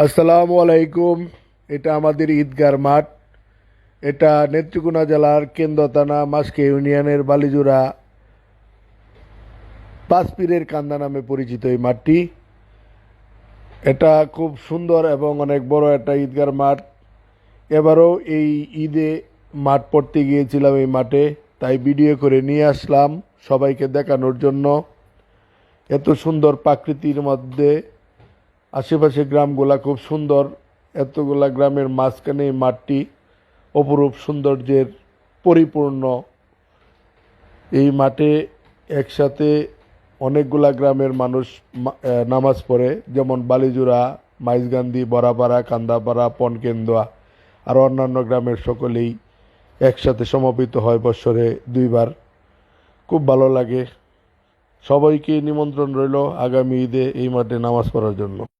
আসসালামু আলাইকুম। এটা আমাদের ঈদগার মাঠ। এটা নেত্রকোনা জেলার কেন্দ্র থানা মাসকে ইউনিয়নের বালিজুরা পাঁচপীরের কান্দা নামে পরিচিত এই মাঠটি। এটা খুব সুন্দর এবং অনেক বড় একটা ঈদগার মাঠ। এবারও এই ঈদে মাঠ পড়তে গিয়েছিলাম এই মাঠে, তাই ভিডিও করে নিয়ে আসলাম সবাইকে দেখানোর জন্য। এত সুন্দর প্রাকৃতির মধ্যে আশেপাশে গ্রামগুলা খুব সুন্দর। এতগুলা গ্রামের মাঝখানে এই মাঠটি অপরূপ সৌন্দর্যের পরিপূর্ণ। এই মাঠে একসাথে অনেকগুলা গ্রামের মানুষ নামাজ পড়ে, যেমন বালিজুরা, মাইজগান্ধী, বড়াপাড়া, কান্দাপাড়া, পনকেন্দুয়া আর অন্যান্য গ্রামের সকলেই একসাথে সমবেত হয় বৎসরে দুইবার। খুব ভালো লাগে। সবাইকে নিমন্ত্রণ রইল আগামী ঈদে এই মাঠে নামাজ পড়ার জন্য।